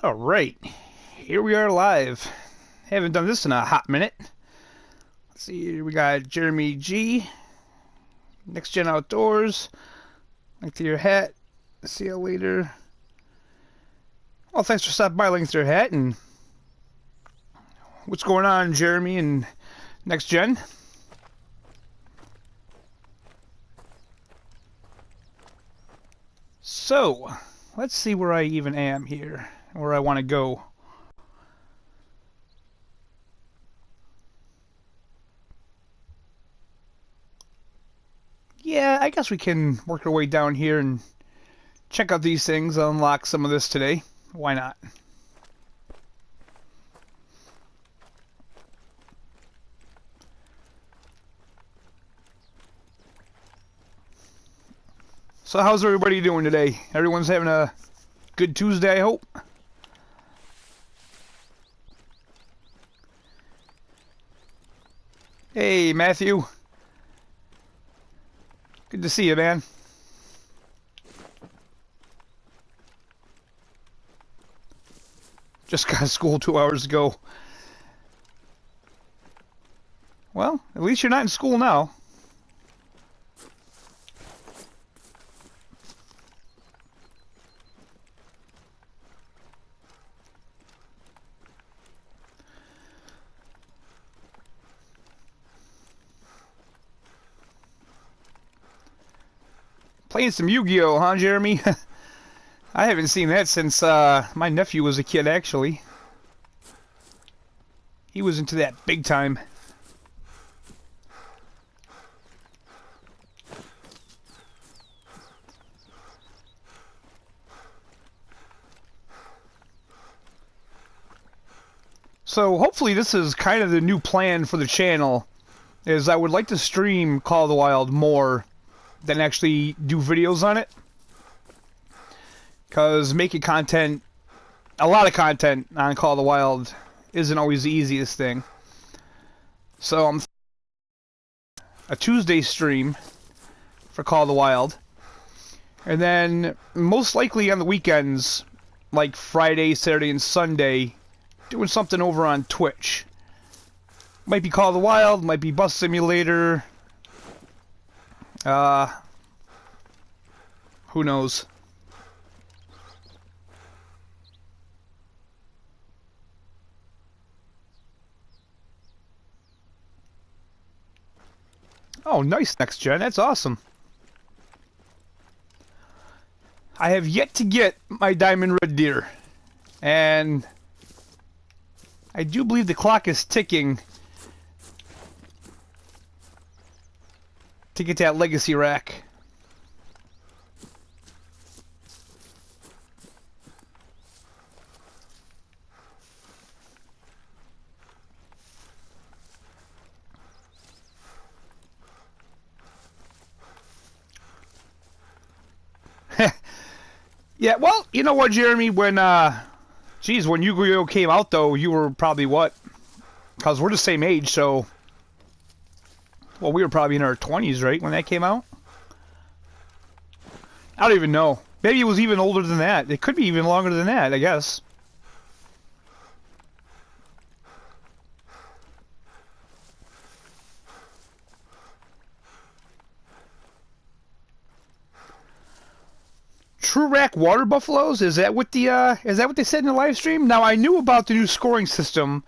Alright, here we are live. Haven't done this in a hot minute. Let's see, we got Jeremy G, Next Gen Outdoors, link to your hat, see you later. Well, thanks for stopping by, link to your hat, and what's going on, Jeremy and Next Gen? So, let's see where I even am here, where I want to go. Yeah, I guess we can work our way down here and check out these things, unlock some of this today. Why not? So how's everybody doing today? Everyone's having a good Tuesday, I hope? Hey, Matthew. Good to see you, man. Just got to school 2 hours ago. Well, at least you're not in school now. Playing some Yu-Gi-Oh, huh, Jeremy? I haven't seen that since my nephew was a kid, actually. He was into that big time. So hopefully this is kind of the new plan for the channel, is I would like to stream Call of the Wild more than actually do videos on it, because making content, a lot of content on Call of the Wild isn't always the easiest thing. So I'm a Tuesday stream for Call of the Wild, and then most likely on the weekends, like Friday, Saturday, and Sunday, doing something over on Twitch. Might be Call of the Wild, might be Bus Simulator. Who knows? Oh, nice, Next Gen. That's awesome. I have yet to get my diamond red deer, and I do believe the clock is ticking to get that legacy rack. Yeah, well, you know what, Jeremy, when geez, when Yu-Gi-Oh came out, though, you were probably what? Because we're the same age, so, well, we were probably in our 20s, right, when that came out? I don't even know. Maybe it was even older than that. It could be even longer than that, I guess. True Rack water buffaloes? Is that what they said in the live stream? Now, I knew about the new scoring system,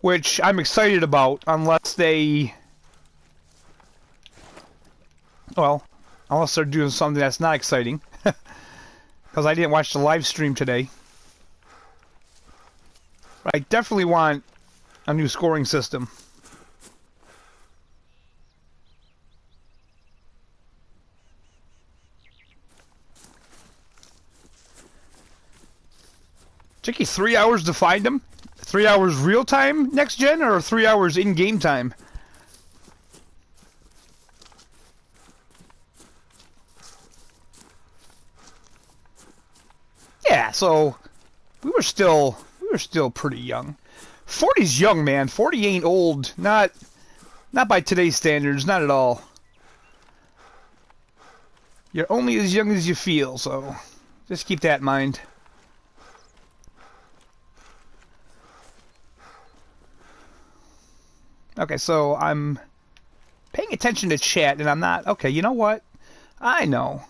which I'm excited about, unless they, well, unless they're doing something that's not exciting. Because I didn't watch the live stream today. But I definitely want a new scoring system. Took you 3 hours to find them? 3 hours real time, Next Gen, or 3 hours in game time? Yeah, so we were still pretty young. 40's young, man. 40 ain't old. Not by today's standards, not at all. You're only as young as you feel, so just keep that in mind. Okay, so I'm paying attention to chat, and I'm not... Okay, you know what? I know.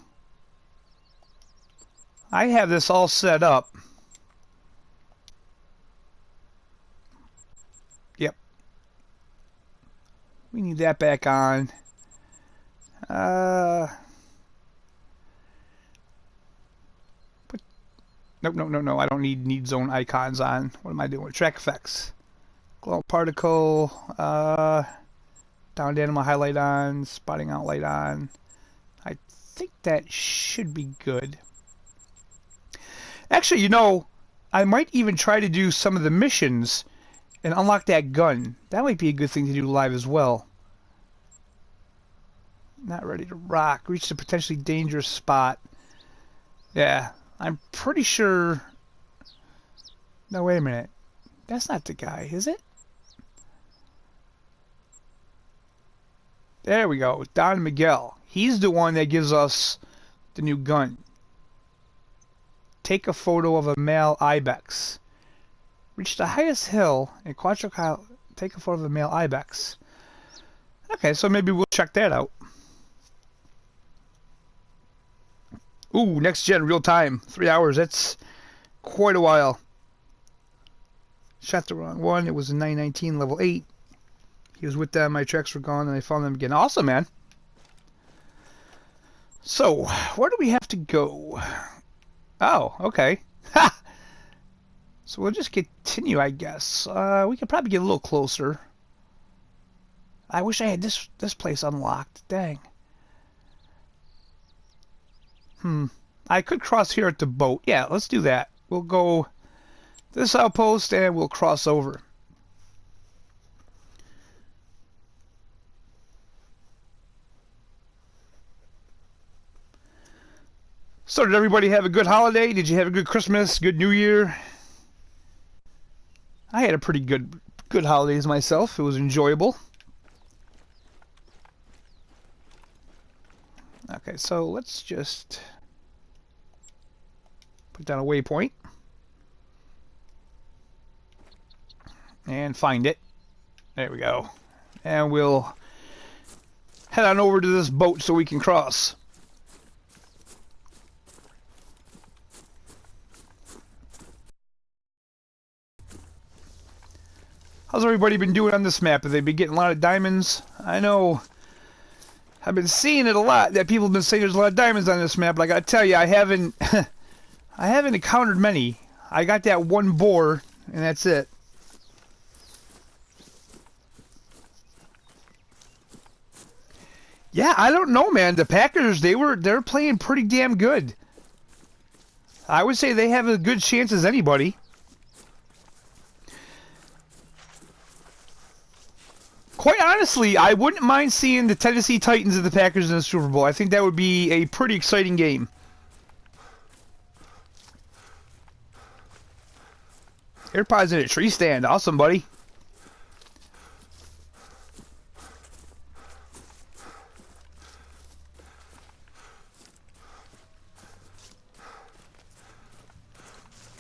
I have this all set up. Yep. We need that back on. No. I don't need zone icons on. What am I doing? Track effects. Glow particle. Downed animal highlight on. Spotting out light on. I think that should be good. Actually, you know, I might even try to do some of the missions and unlock that gun. That might be a good thing to do live as well. Not ready to rock. Reach the potentially dangerous spot. Yeah, I'm pretty sure... No, wait a minute. That's not the guy, is it? There we go. Don Miguel. He's the one that gives us the new gun. Take a photo of a male ibex. Reach the highest hill in Cuatro Colinas. Take a photo of a male ibex. Okay, so maybe we'll check that out. Ooh, next gen, real time. 3 hours. That's quite a while. Shot the wrong one. It was a 919, level 8. He was with them. My tracks were gone, and I found them again. Awesome, man. So, where do we have to go? Oh, okay. Ha! So we'll just continue, I guess. We could probably get a little closer. I wish I had this place unlocked. Dang. I could cross here at the boat. Yeah, let's do that. We'll go this outpost and we'll cross over. So did everybody have a good holiday? Did you have a good Christmas? Good New Year? I had a pretty good holidays myself. It was enjoyable. Okay, so let's just put down a waypoint and find it. There we go. And we'll head on over to this boat so we can cross. How's everybody been doing on this map? Have they been getting a lot of diamonds? I know I've been seeing it a lot, that people have been saying there's a lot of diamonds on this map, but I gotta tell you, I haven't I haven't encountered many. I got that one boar, and that's it. Yeah, I don't know, man. The Packers, they're playing pretty damn good. I would say they have as good chance as anybody. Quite honestly, I wouldn't mind seeing the Tennessee Titans and the Packers in the Super Bowl. I think that would be a pretty exciting game. AirPods in a tree stand. Awesome, buddy.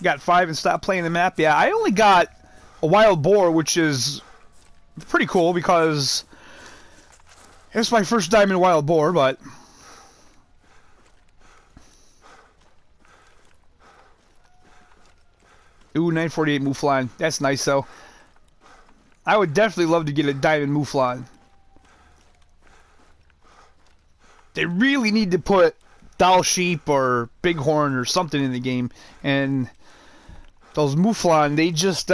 Got 5 and stopped playing the map. Yeah, I only got a wild boar, which is pretty cool because it's my first diamond wild boar, but ooh, 948 Mouflon. That's nice though. I would definitely love to get a diamond Mouflon. They really need to put Doll Sheep or Bighorn or something in the game, and those Mouflon, they just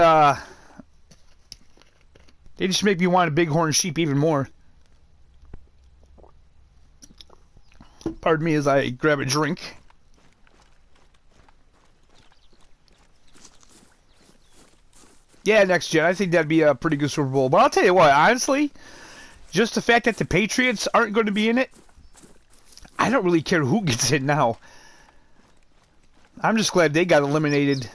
make me want a Bighorn sheep even more. Pardon me as I grab a drink. Yeah, next gen. I think that'd be a pretty good Super Bowl. But I'll tell you what, honestly, just the fact that the Patriots aren't going to be in it, I don't really care who gets in now. I'm just glad they got eliminated.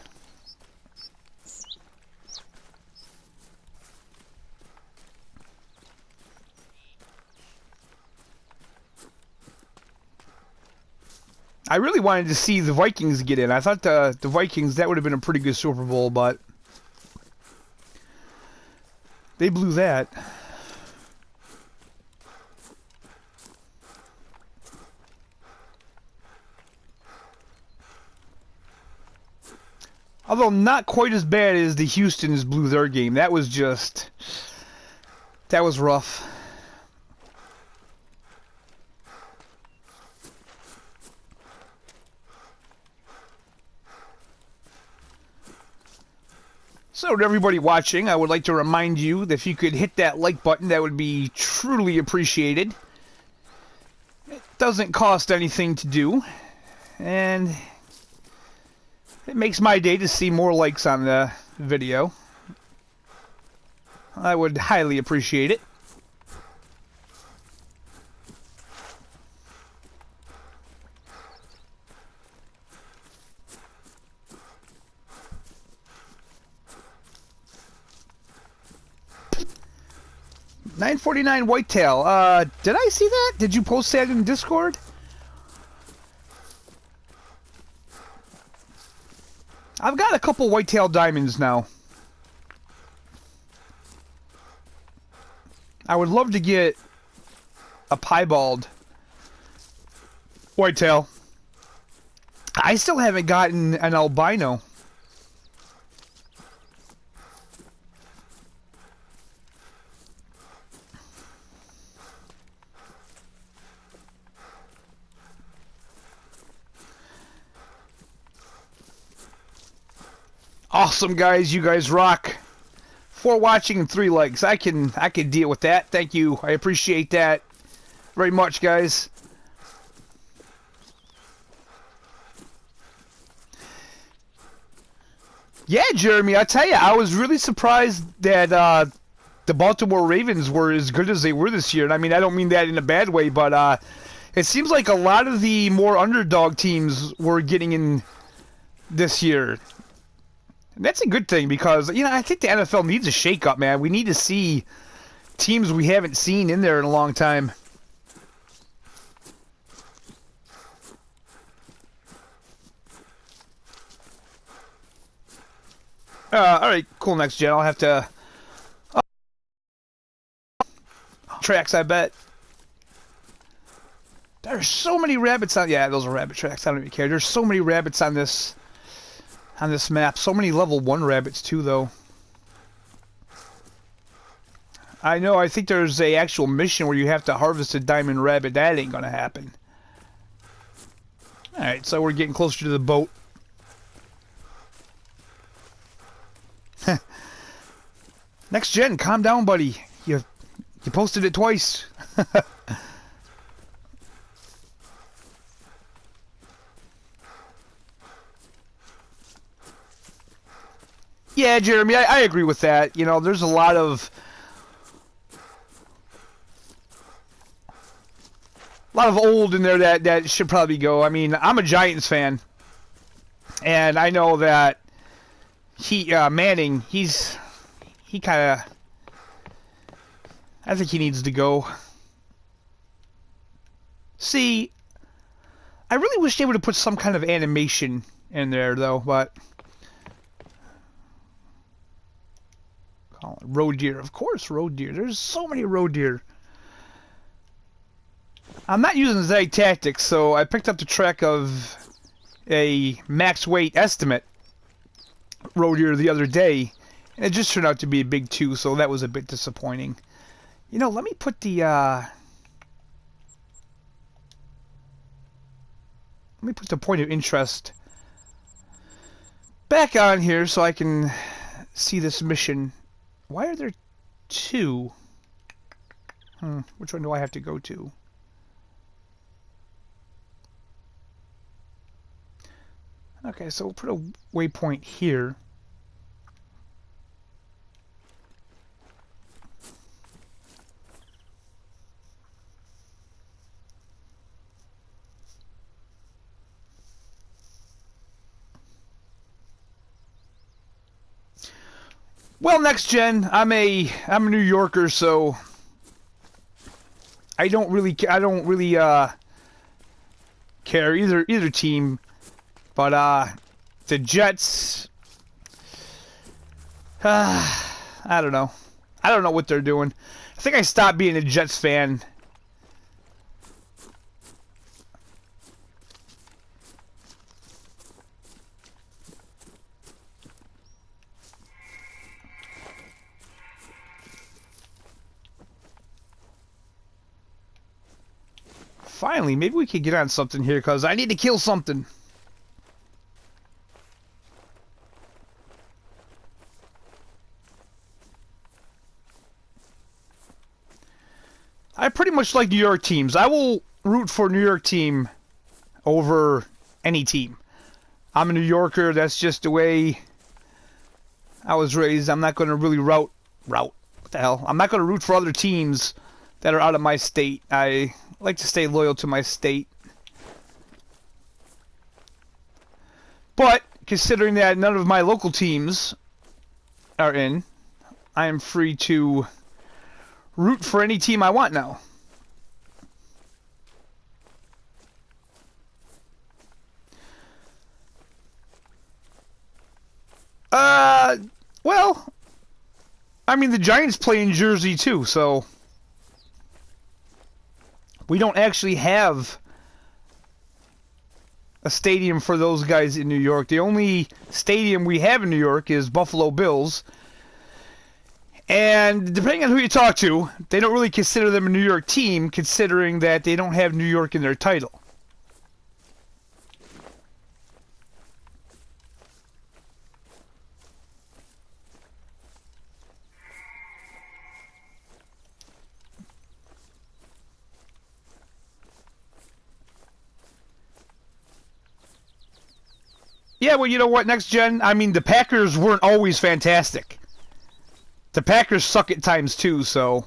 I really wanted to see the Vikings get in. I thought the Vikings, that would have been a pretty good Super Bowl, but they blew that. Although not quite as bad as the Houston's blew their game. That was just... That was rough. So to everybody watching, I would like to remind you that if you could hit that like button, that would be truly appreciated. It doesn't cost anything to do, and it makes my day to see more likes on the video. I would highly appreciate it. $9.49 whitetail. Did I see that? Did you post that in Discord? I've got a couple whitetail diamonds now. I would love to get a piebald whitetail. I still haven't gotten an albino. Awesome, guys. You guys rock. 4 watching and 3 likes. I can deal with that. Thank you. I appreciate that very much, guys. Yeah, Jeremy, I tell you, I was really surprised that the Baltimore Ravens were as good as they were this year. And I mean, I don't mean that in a bad way, but it seems like a lot of the more underdog teams were getting in this year. And that's a good thing because, you know, I think the NFL needs a shakeup, man. We need to see teams we haven't seen in there in a long time. Alright, cool, next gen. I'll have to... tracks, I bet. There's so many rabbits on... Yeah, those are rabbit tracks. I don't even care. There's so many rabbits on this map. So many level 1 rabbits, too, though. I know, I think there's a actual mission where you have to harvest a diamond rabbit. That ain't gonna happen. Alright, so we're getting closer to the boat. Next gen, calm down, buddy. You posted it twice. Yeah, Jeremy, I agree with that. You know, there's a lot of old in there that should probably go. I mean, I'm a Giants fan, and I know that Manning, he kind of, I think he needs to go. See, I really wish they would have put some kind of animation in there, though, but... Roe deer, of course, roe deer. There's so many roe deer. I'm not using Zag Tactics, so I picked up the track of a max weight estimate roe deer the other day, and it just turned out to be a big 2, so that was a bit disappointing. You know, let me put the point of interest back on here so I can see this mission. Why are there 2? Which one do I have to go to? Okay, so we'll put a waypoint here. Well, next gen, I'm a New Yorker, so I don't really care either team, but the Jets, I don't know. I don't know what they're doing. I think I stopped being a Jets fan. Finally, maybe we could get on something here, because I need to kill something. I pretty much like New York teams. I will root for New York team over any team. I'm a New Yorker. That's just the way I was raised. I'm not going to really root. What the hell? I'm not going to root for other teams that are out of my state. I like to stay loyal to my state. But considering that none of my local teams are in, I am free to root for any team I want now. Well, I mean, the Giants play in Jersey too, so we don't actually have a stadium for those guys in New York. The only stadium we have in New York is Buffalo Bills. And depending on who you talk to, they don't really consider them a New York team, considering that they don't have New York in their title. Yeah, well, you know what, next gen, I mean, the Packers weren't always fantastic. The Packers suck at times too, so.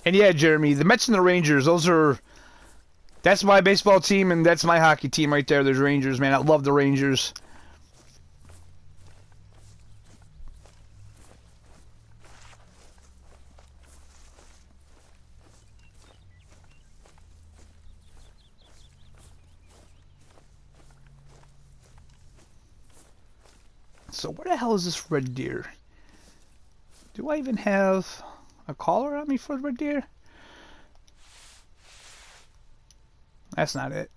And yeah, Jeremy, the Mets and the Rangers, that's my baseball team and that's my hockey team right there. There's Rangers, man. I love the Rangers. So where the hell is this red deer? Do I even have a collar on me for the red deer? That's not it.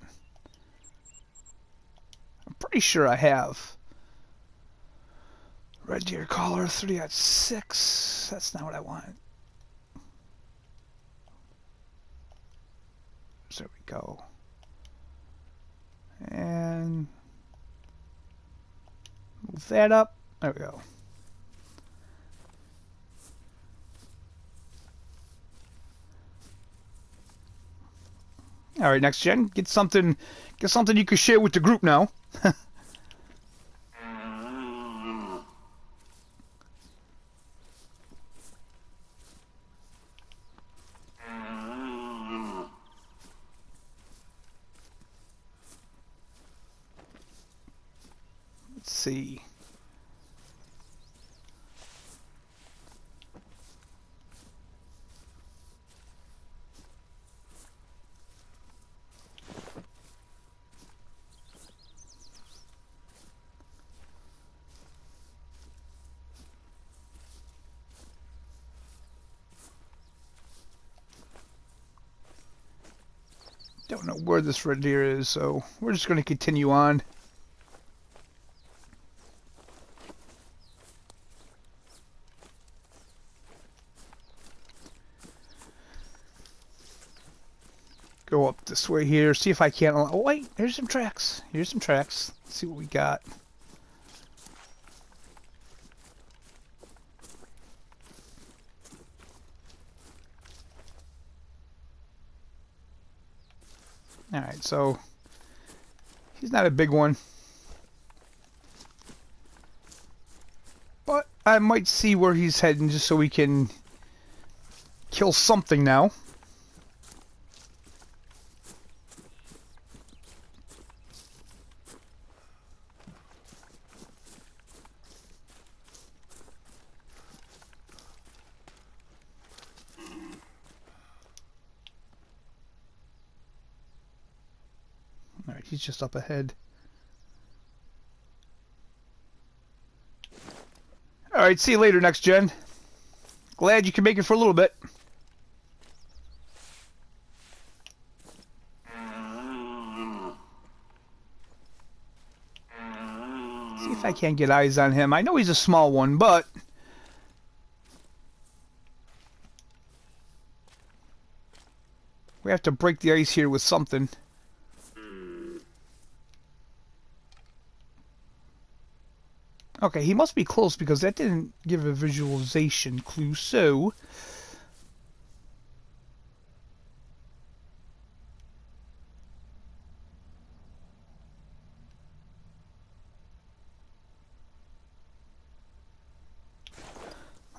I'm pretty sure I have. Red deer collar 3/6. That's not what I want. There we go. And move that up. There we go. All right, next gen, get something you can share with the group now. Let's see. Don't know where this red deer is, so we're just going to continue on. Go up this way here, see if I can't. Oh wait, here's some tracks. Here's some tracks. Let's see what we got. Alright, so he's not a big one. But I might see where he's heading just so we can kill something now. Alright, he's just up ahead. Alright, see you later, next gen. Glad you can make it for a little bit. See if I can't get eyes on him. I know he's a small one, but We have to break the ice here with something. Okay, he must be close because that didn't give a visualization clue, so...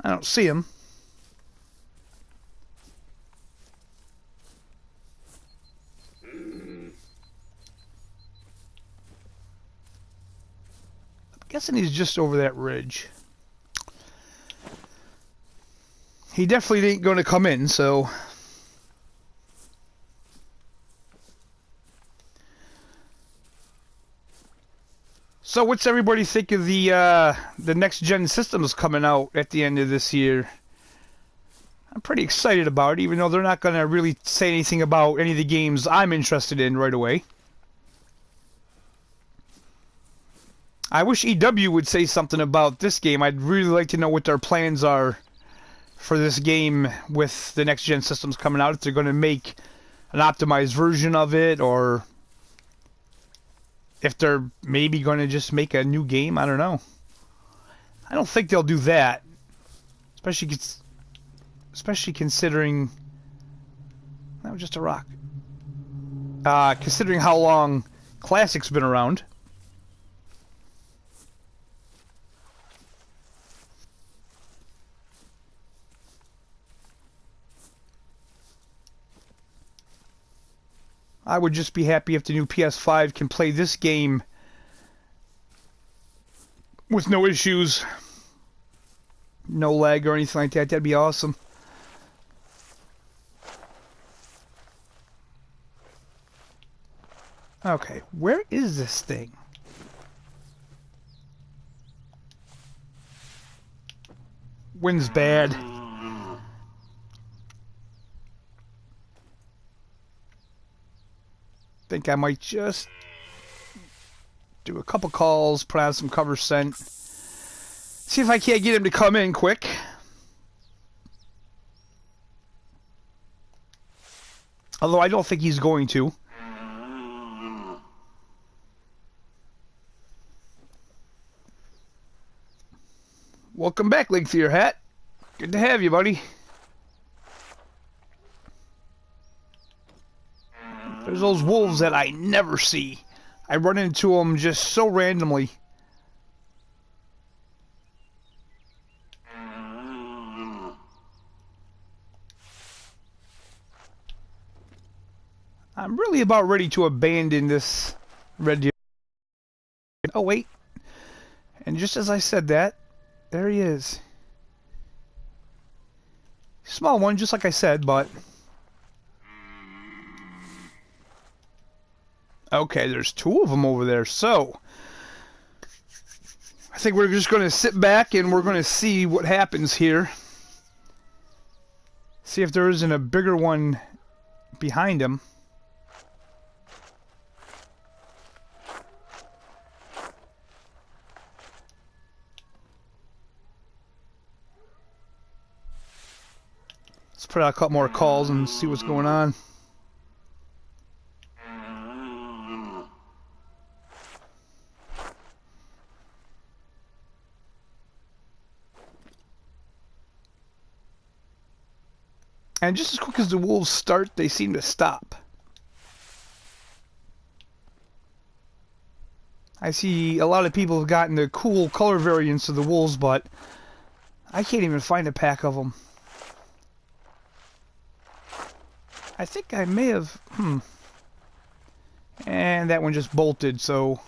I don't see him. Guessing he's just over that ridge. He definitely ain't going to come in, so... So what's everybody think of the next gen systems coming out at the end of this year? I'm pretty excited about it, even though they're not going to really say anything about any of the games I'm interested in right away. I wish EW would say something about this game. I'd really like to know what their plans are for this game with the next gen systems coming out. If they're going to make an optimized version of it, or if they're maybe going to just make a new game. I don't know. I don't think they'll do that, especially considering that was just a rock. Considering how long Classic's been around. I would just be happy if the new PS5 can play this game with no issues, no lag or anything like that. That'd be awesome. Okay, where is this thing? Wind's bad. Think I might just do a couple calls, put out some cover scent, see if I can't get him to come in quick. Although I don't think he's going to. Welcome back, Link Your Hat. Good to have you, buddy. There's those wolves that I never see. I run into them just so randomly. I'm really about ready to abandon this red deer. Oh, wait. And just as I said that, there he is. Small one, just like I said, but... Okay, there's two of them over there, so... I think we're just going to sit back and we're going to see what happens here. See if there isn't a bigger one behind him. Let's put out a couple more calls and see what's going on. And just as quick as the wolves start, they seem to stop. I see a lot of people have gotten the cool color variants of the wolves, but I can't even find a pack of them. I think I may have... And that one just bolted, so...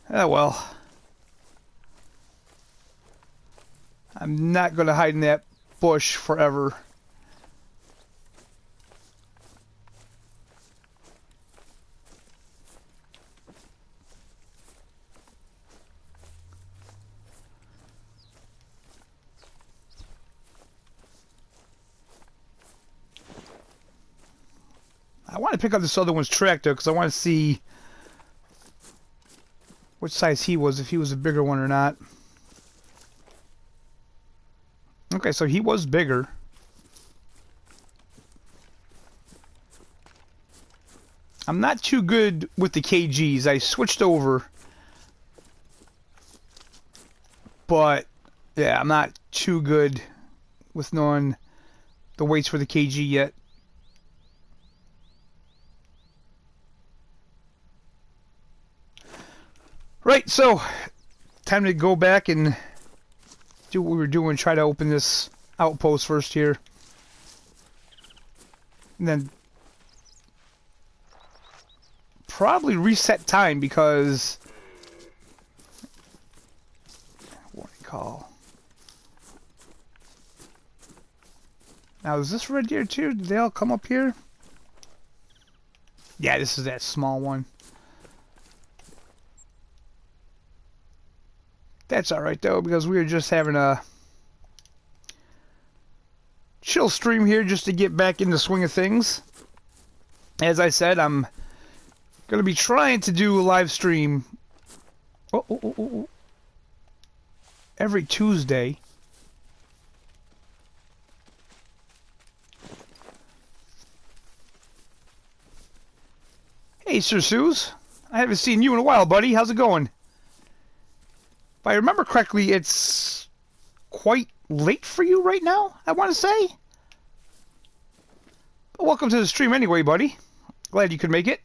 Oh well. I'm not going to hide in that bush forever. I want to pick up this other one's track though, because I want to see which size he was, if he was a bigger one or not. Okay, so he was bigger. I'm not too good with the kgs. I switched over. But, yeah, I'm not too good with knowing the weights for the kg yet. Right, so, time to go back and do what we were doing. Try to open this outpost first here. And then probably reset time because... Warning call. Now, is this red deer too? Did they all come up here? Yeah, this is that small one. That's alright though, because we were just having a chill stream here just to get back in the swing of things. As I said, I'm going to be trying to do a live stream every Tuesday. Hey, Sir Suze. I haven't seen you in a while, buddy. How's it going? If I remember correctly, it's quite late for you right now, I want to say. But welcome to the stream anyway, buddy. Glad you could make it.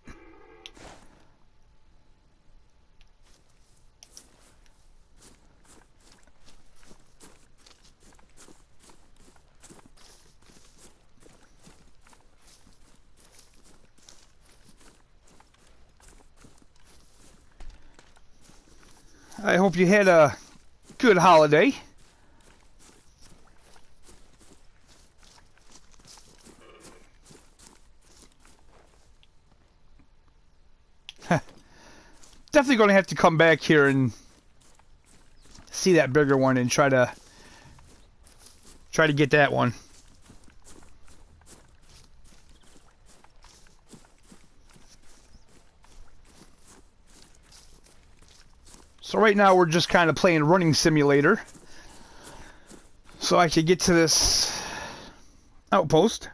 I hope you had a good holiday. Definitely going to have to come back here and see that bigger one and try to get that one. So right now we're just kind of playing running simulator. So I could get to this outpost.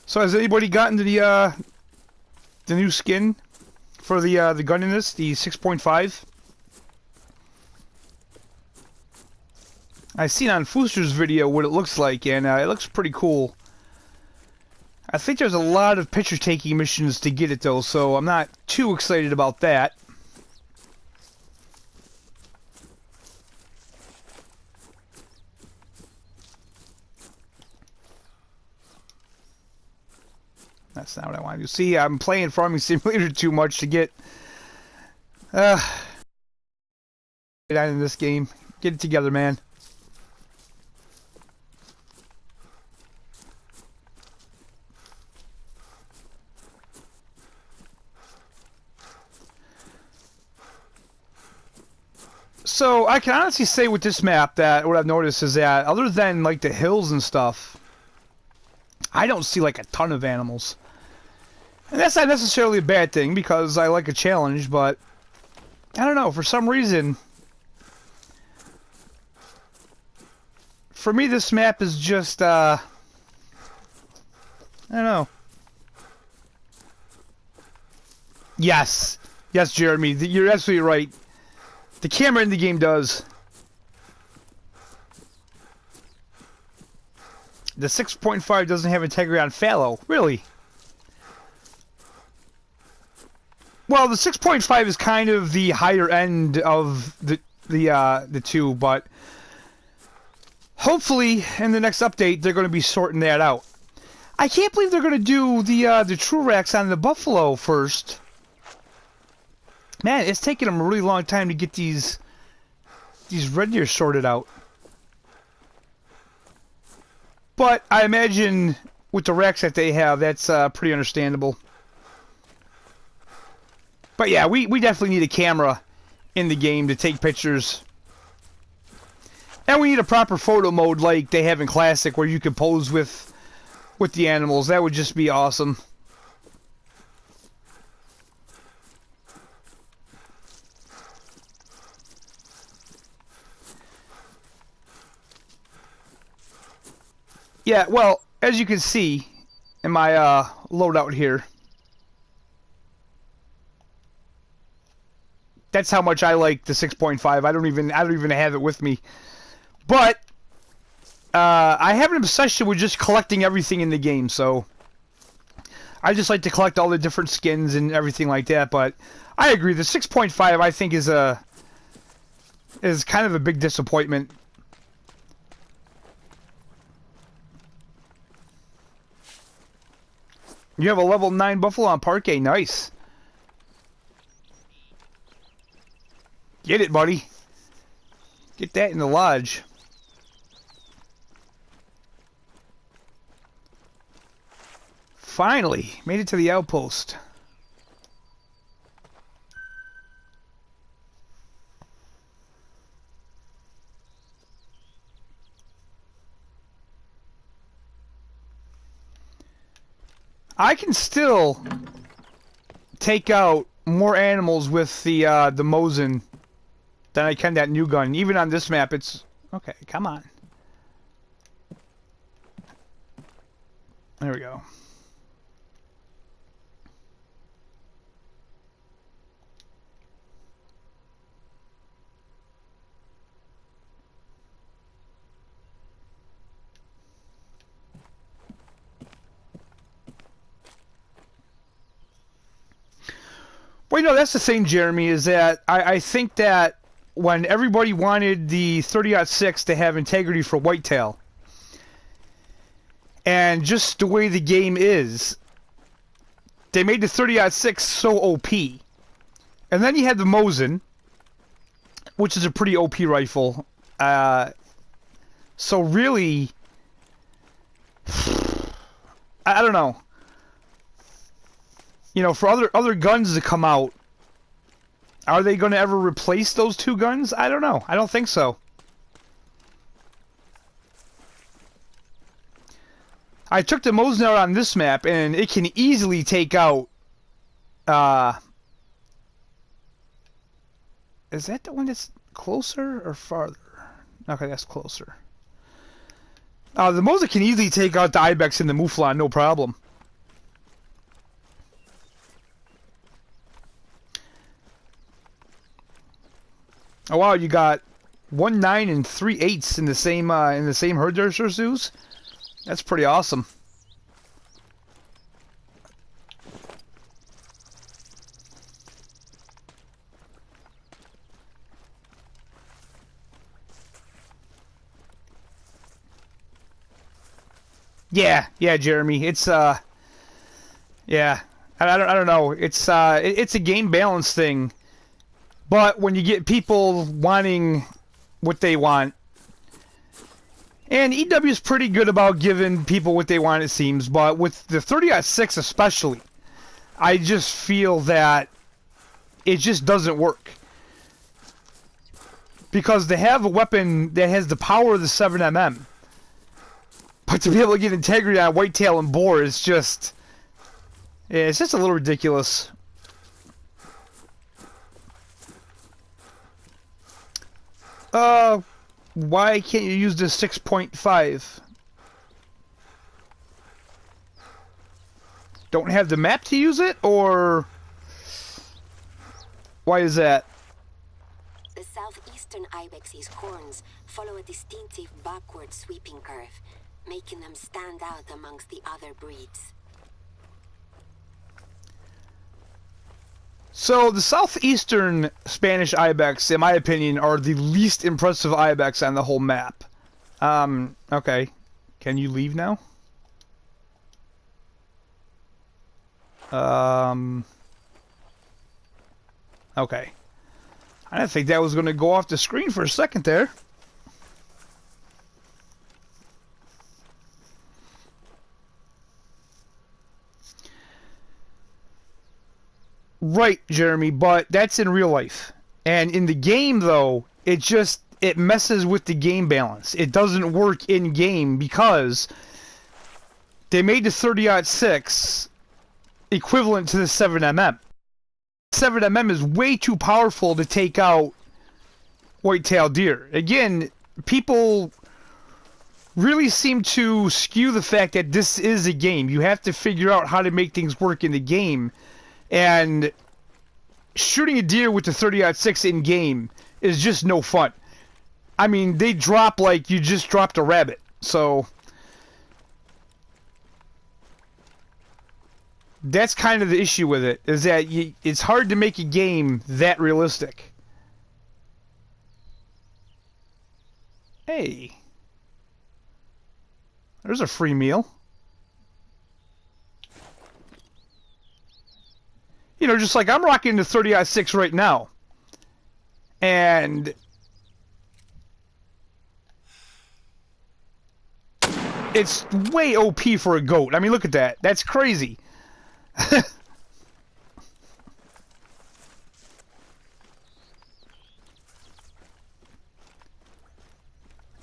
So has anybody gotten to the new skin for the gun in this, the 6.5? I seen on Fooster's video what it looks like, and it looks pretty cool. I think there's a lot of picture taking missions to get it though, so I'm not too excited about that. That's not what I want to do. See, I'm playing Farming Simulator too much to get out in this game. Get it together, man. So I can honestly say with this map that what I've noticed is that other than like the hills and stuff, I don't see like a ton of animals. And that's not necessarily a bad thing because I like a challenge, but I don't know, for some reason, for me this map is just, I don't know. Yes, Jeremy, you're absolutely right. The camera in the game does. The 6.5 doesn't have integrity on fallow, really. Well, the 6.5 is kind of the higher end of the two, but hopefully in the next update they're going to be sorting that out. I can't believe they're going to do the true racks on the buffalo first. Man, it's taking them a really long time to get these red deer sorted out. But I imagine with the racks that they have, that's pretty understandable. But yeah, we definitely need a camera in the game to take pictures. And we need a proper photo mode like they have in Classic where you can pose with the animals. That would just be awesome. Yeah, well, as you can see in my loadout here, that's how much I like the 6.5. I don't even have it with me. But I have an obsession with just collecting everything in the game, so I just like to collect all the different skins and everything like that. But I agree, the 6.5 I think is kind of a big disappointment. You have a level 9 Buffalo on Parquet, nice. Get it, buddy. Get that in the lodge. Finally, made it to the outpost. I can still take out more animals with the Mosin than I can that new gun. Even on this map, it's... Okay, come on. There we go. Well, you know, that's the thing, Jeremy, is that I think that when everybody wanted the 30-06 to have integrity for whitetail, and just the way the game is, they made the 30-06 so OP. And then you had the Mosin, which is a pretty OP rifle. So really, I don't know. You know, for other guns to come out, are they going to ever replace those two guns? I don't know. I don't think so. I took the Mosin out on this map, and it can easily take out... is that the one that's closer or farther? Okay, that's closer. The Mosin can easily take out the Ibex and the Mouflon, no problem. Oh wow, you got 1 9 and 3 8s in the same Herder zoos. That's pretty awesome. Yeah, Jeremy. It's yeah. I don't know. It's a game balance thing. But when you get people wanting what they want, and EW is pretty good about giving people what they want, it seems, but with the 30-06 especially, I just feel that it just doesn't work. Because they have a weapon that has the power of the 7mm, but to be able to get integrity on whitetail and boar is just... yeah, it's just a little ridiculous. Why can't you use the 6.5? Don't have the map to use it, or why is that? The southeastern ibex's horns follow a distinctive backward sweeping curve, making them stand out amongst the other breeds. So the southeastern Spanish ibex, in my opinion, are the least impressive ibex on the whole map. Okay. Can you leave now? Okay. I didn't think that was going to go off the screen for a second there. Right, Jeremy, but that's in real life. And in the game, though, it messes with the game balance. It doesn't work in game because they made the 30-06 equivalent to the 7mm. 7mm is way too powerful to take out white-tailed deer. Again, people really seem to skew the fact that this is a game. You have to figure out how to make things work in the game. And shooting a deer with the 30-06 in game is just no fun. I mean, they drop like you just dropped a rabbit. So that's kind of the issue with it, is that it's hard to make a game that realistic. Hey. There's a free meal. You know, just like I'm rocking the 30-06 right now. And it's way OP for a goat. I mean, look at that. That's crazy.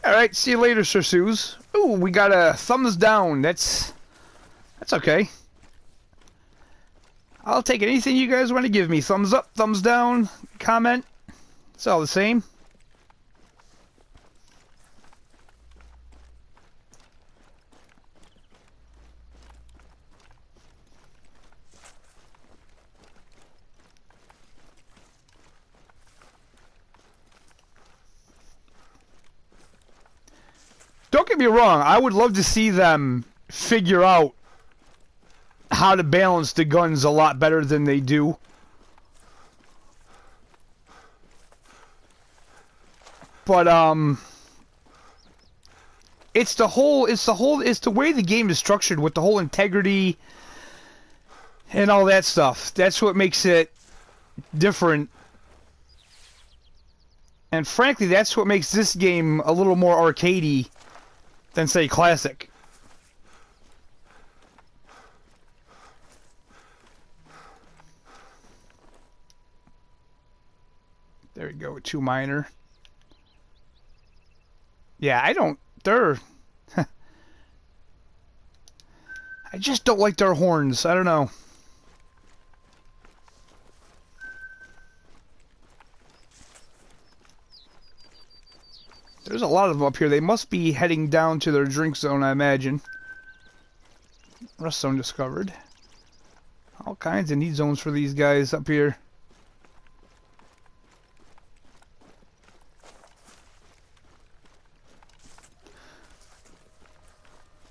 Alright, see you later, Sir Suze. Ooh, we got a thumbs down. That's okay. I'll take anything you guys want to give me. Thumbs up, thumbs down, comment. It's all the same. Don't get me wrong, I would love to see them figure out how to balance the guns a lot better than they do. But it's the way the game is structured with the whole integrity and all that stuff. That's what makes it different. And frankly, that's what makes this game a little more arcadey than, say, classic. There we go, 2 minor. Yeah, they're... I just don't like their horns. I don't know. There's a lot of them up here. They must be heading down to their drink zone, I imagine. Rest zone discovered. All kinds of need zones for these guys up here.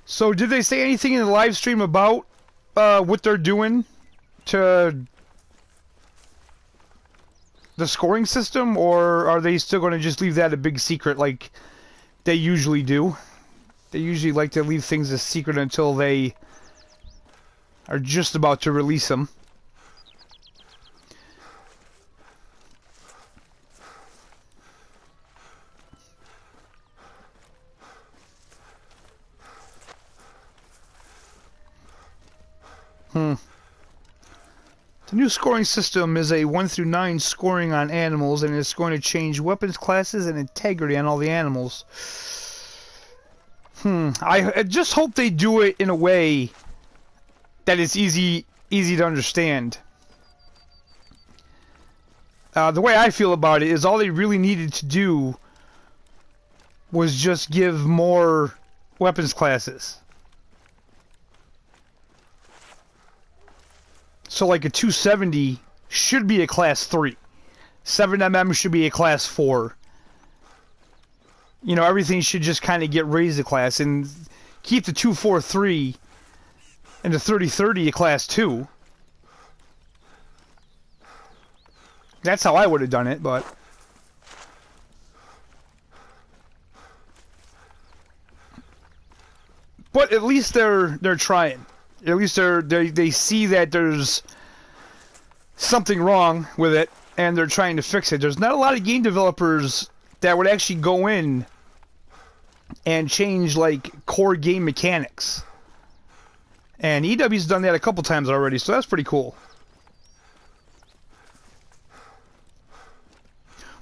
So, did they say anything in the live stream about what they're doing to the scoring system, or are they still going to just leave that a big secret like they usually do? They usually like to leave things a secret until they are just about to release them. The new scoring system is a 1 through 9 scoring on animals, and it's going to change weapons classes and integrity on all the animals. I just hope they do it in a way that it's easy to understand. The way I feel about it is all they really needed to do was just give more weapons classes. So like a 270 should be a class 3. 7mm should be a class 4. You know, everything should just kind of get raised a class, and keep the 243 and the 3030 a class 2. That's how I would have done it, but at least they're trying. At least they see that there's something wrong with it, and they're trying to fix it. There's not a lot of game developers that would actually go in and change like core game mechanics. And EW's done that a couple times already, so that's pretty cool.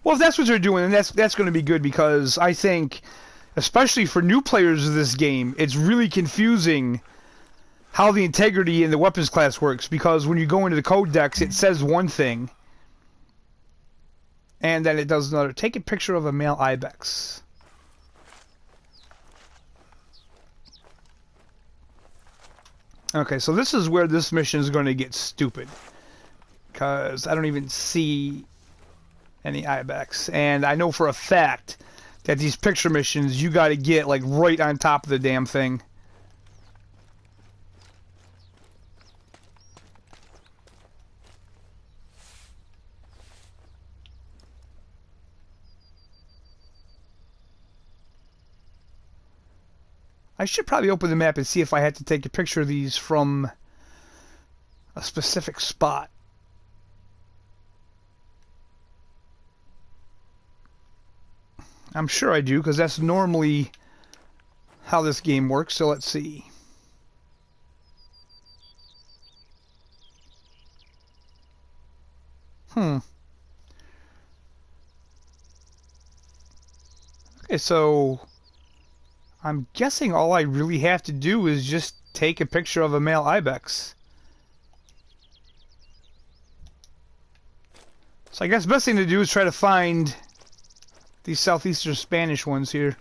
Well, if that's what they're doing, then that's going to be good, because I think, especially for new players of this game, it's really confusing how the integrity in the weapons class works, because when you go into the codex, it says one thing, and then it does another. Take a picture of a male ibex. Okay, so this is where this mission is going to get stupid. Because I don't even see any ibex. And I know for a fact that these picture missions, you got to get like right on top of the damn thing. I should probably open the map and see if I had to take a picture of these from a specific spot. I'm sure I do, because that's normally how this game works, so let's see. Okay, so I'm guessing all I really have to do is just take a picture of a male ibex. So I guess the best thing to do is try to find these southeastern Spanish ones here.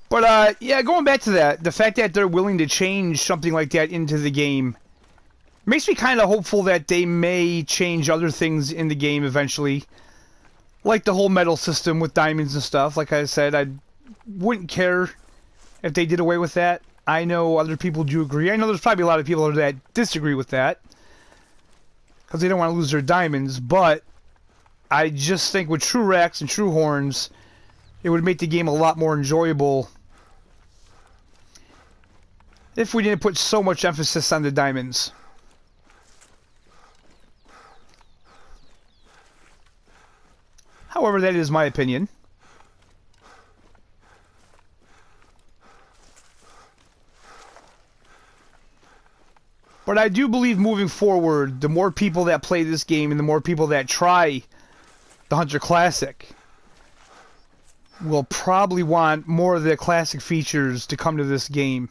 But, yeah, going back to that, the fact that they're willing to change something like that into the game makes me kind of hopeful that they may change other things in the game eventually. Like the whole medal system with diamonds and stuff. Like I said, I wouldn't care if they did away with that. I know other people do agree. I know there's probably a lot of people that disagree with that, because they don't want to lose their diamonds. But I just think with true racks and true horns, it would make the game a lot more enjoyable if we didn't put so much emphasis on the diamonds. However, that is my opinion. But I do believe moving forward, the more people that play this game and the more people that try the Hunter Classic will probably want more of the classic features to come to this game.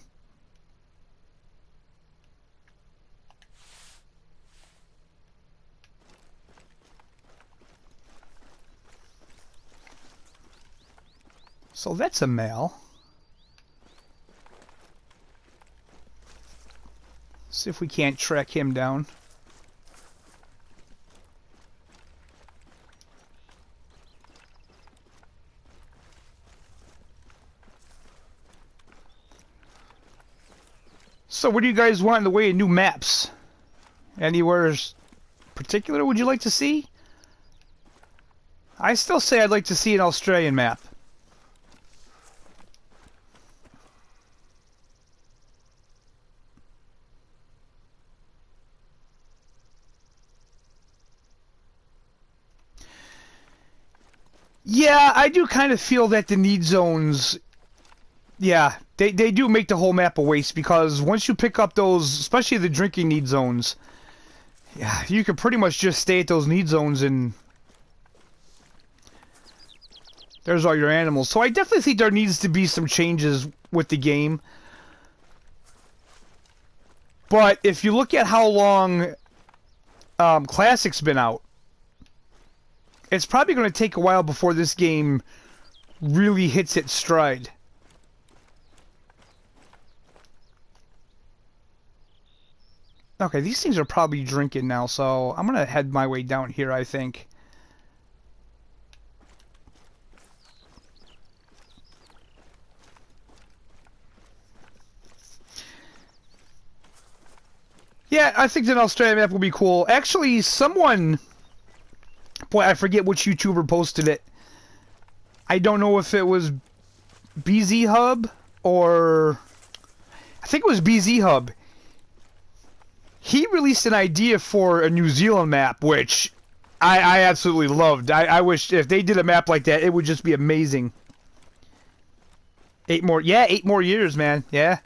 So that's a male. See if we can't track him down. So what do you guys want in the way of new maps? Anywhere particular would you like to see? I still say I'd like to see an Australian map. Yeah, I do kind of feel that the need zones, yeah, they do make the whole map a waste, because once you pick up those, especially the drinking need zones, yeah, you can pretty much just stay at those need zones and there's all your animals. So I definitely think there needs to be some changes with the game. But if you look at how long Classic's been out, it's probably going to take a while before this game really hits its stride. Okay, these things are probably drinking now, so I'm going to head my way down here, I think. Yeah, I think that Australian map will be cool. Actually, someone... Boy, I forget which YouTuber posted it. I don't know if it was BZ Hub or... I think it was BZ Hub. He released an idea for a New Zealand map, which I absolutely loved. I wish if they did a map like that, it would just be amazing. 8 more years, man. Yeah.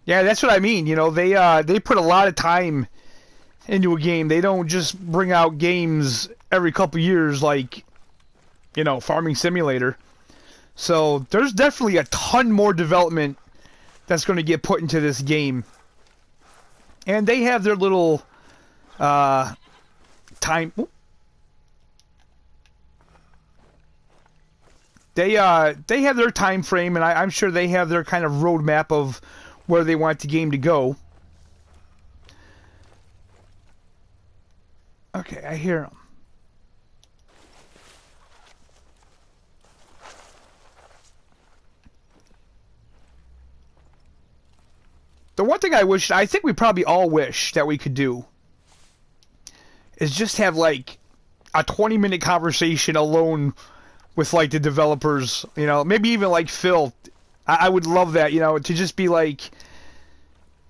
Yeah, that's what I mean. You know, they put a lot of time into a game. They don't just bring out games every couple years like, you know, Farming Simulator. So there's definitely a ton more development that's going to get put into this game. And they have their little time. They have their time frame, and I'm sure they have their kind of roadmap of where they want the game to go. Okay, I hear them. The one thing I think we probably all wish that we could do is just have like a 20-minute conversation alone with like the developers, you know, maybe even like Phil. I would love that, you know, to just be like,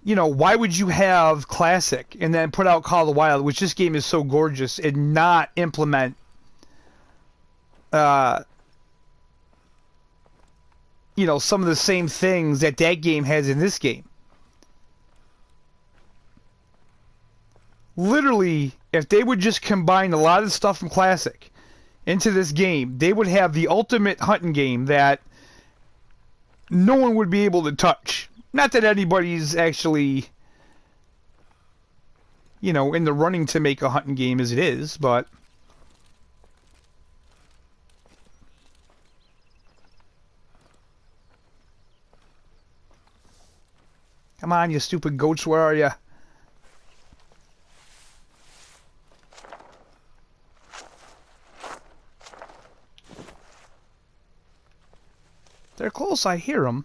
you know, why would you have Classic and then put out Call of the Wild, which this game is so gorgeous, and not implement you know, some of the same things that game has in this game. Literally, if they would just combine a lot of the stuff from Classic into this game, they would have the ultimate hunting game that no one would be able to touch. Not that anybody's actually, you know, in the running to make a hunting game as it is, but come on, you stupid goats, where are you? They're close, I hear them.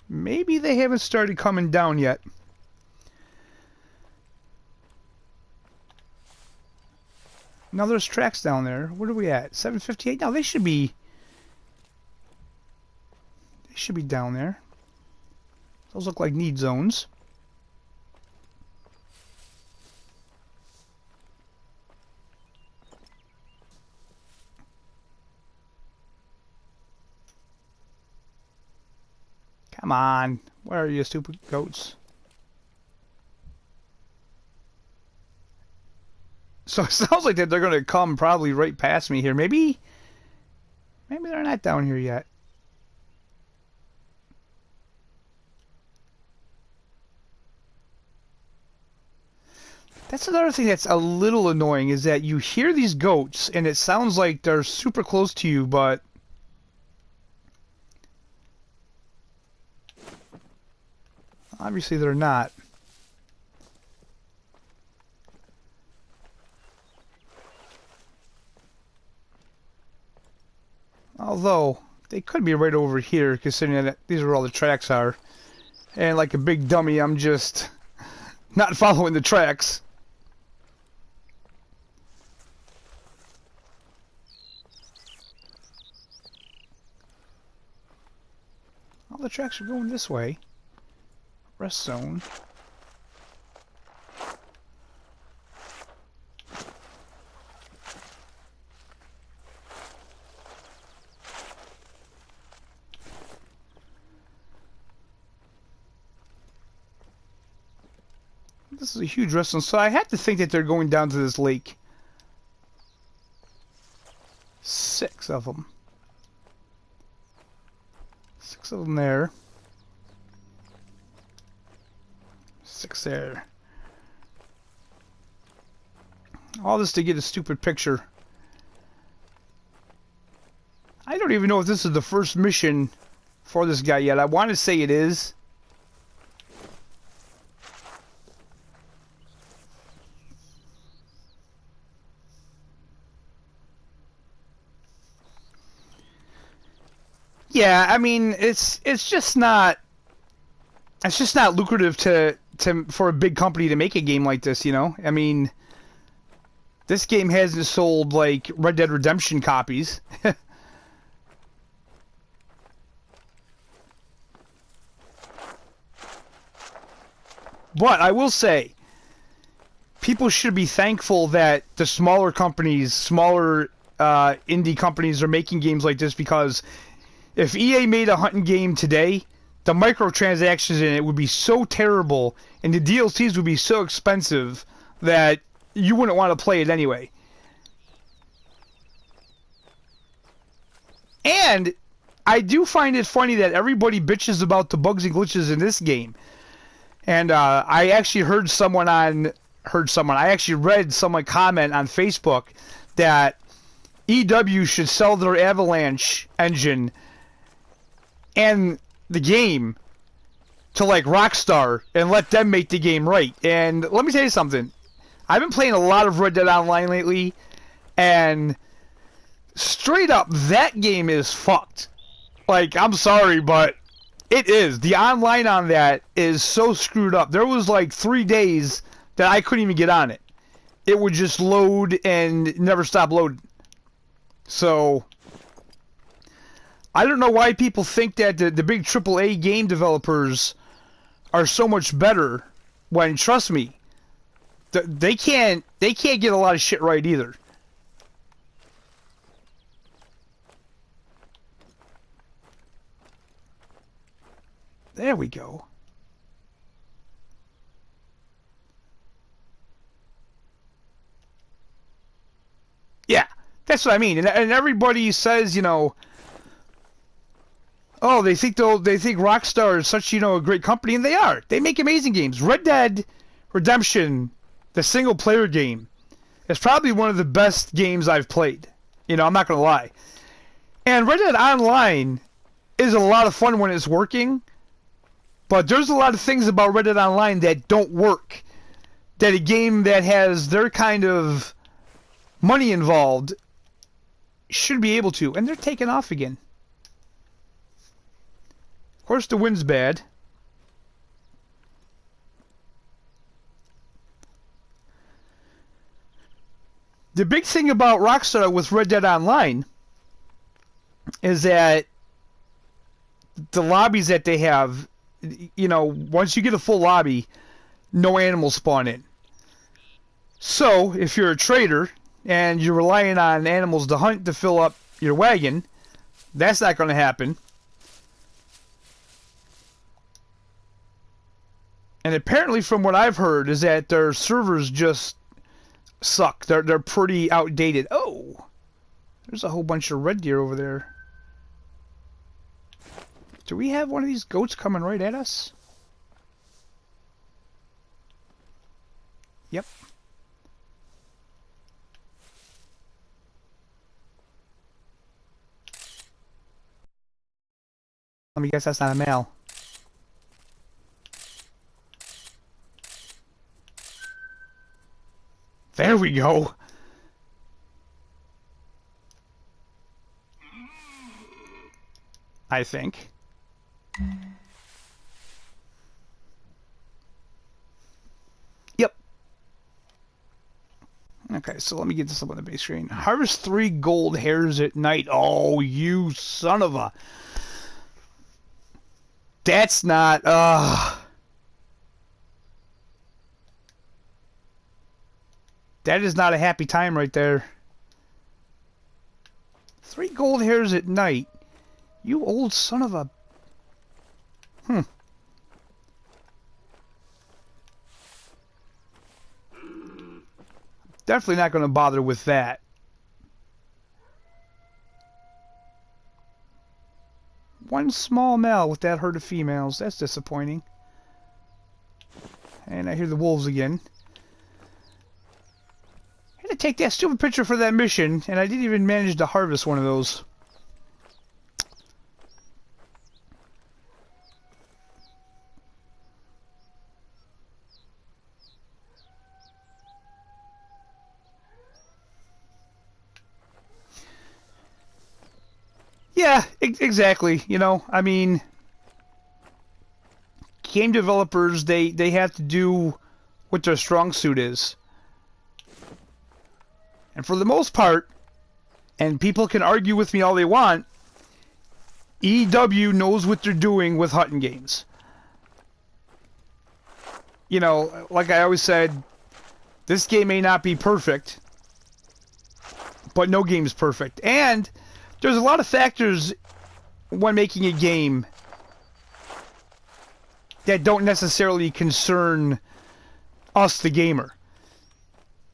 Maybe they haven't started coming down yet. Now there's tracks down there. What are we at? 758? Now they should be down there. Those look like need zones. Come on. Where are you, stupid goats? So it sounds like that they're going to come probably right past me here. Maybe they're not down here yet. That's another thing that's a little annoying, is that you hear these goats and it sounds like they're super close to you, but obviously they're not. Although, they could be right over here, considering that these are where all the tracks are. And like a big dummy, I'm just not following the tracks. All the tracks are going this way. Rest zone. This is a huge rest zone, so I have to think that they're going down to this lake. 6 of them. 6 of them there. 6 there. All this to get a stupid picture. I don't even know if this is the first mission for this guy yet. I want to say it is. Yeah, I mean, it's just not lucrative for a big company to make a game like this, you know? I mean, this game hasn't sold like Red Dead Redemption copies. But I will say, people should be thankful that the smaller companies, indie companies are making games like this, because if EA made a hunting game today, the microtransactions in it would be so terrible and the DLCs would be so expensive that you wouldn't want to play it anyway. And I do find it funny that everybody bitches about the bugs and glitches in this game. And I actually I actually read someone comment on Facebook that EW should sell their Avalanche engine and the game to like Rockstar and let them make the game right. And let me tell you something. I've been playing a lot of Red Dead Online lately, and straight up, that game is fucked. Like, I'm sorry, but it is. The online on that is so screwed up. There was like 3 days that I couldn't even get on it. It would just load and never stop loading. So, I don't know why people think that the big AAA game developers are so much better when, trust me, they can't get a lot of shit right either. There we go. Yeah, that's what I mean. And everybody says, you know, oh, they think Rockstar is such, you know, a great company, and they are. They make amazing games. Red Dead Redemption, the single player game, is probably one of the best games I've played. You know, I'm not gonna lie. And Red Dead Online is a lot of fun when it's working, but there's a lot of things about Red Dead Online that don't work. That a game that has their kind of money involved should be able to, and they're taking off again. Of course, the wind's bad. The big thing about Rockstar with Red Dead Online is that the lobbies that they have, you know, once you get a full lobby, no animals spawn in. So, if you're a trader and you're relying on animals to hunt to fill up your wagon, that's not going to happen. And apparently, from what I've heard, is that their servers just suck. They're pretty outdated. Oh, there's a whole bunch of red deer over there. Do we have one of these goats coming right at us? Yep. Let me guess that's not a male. There we go. I think. Yep. Okay, so let me get this up on the base screen. Harvest 3 gold hairs at night. Oh, you son of a... That's not... That is not a happy time right there. 3 gold hairs at night. You old son of a... Definitely not going to bother with that. One small male with that herd of females. That's disappointing. And I hear the wolves again. I had to take that stupid picture for that mission, and I didn't even manage to harvest one of those. Yeah, exactly. You know, I mean, game developers, they have to do what their strong suit is. And for the most part, and people can argue with me all they want, EW knows what they're doing with hunting games. You know, like I always said, this game may not be perfect, but no game's perfect. And there's a lot of factors when making a game that don't necessarily concern us, the gamer.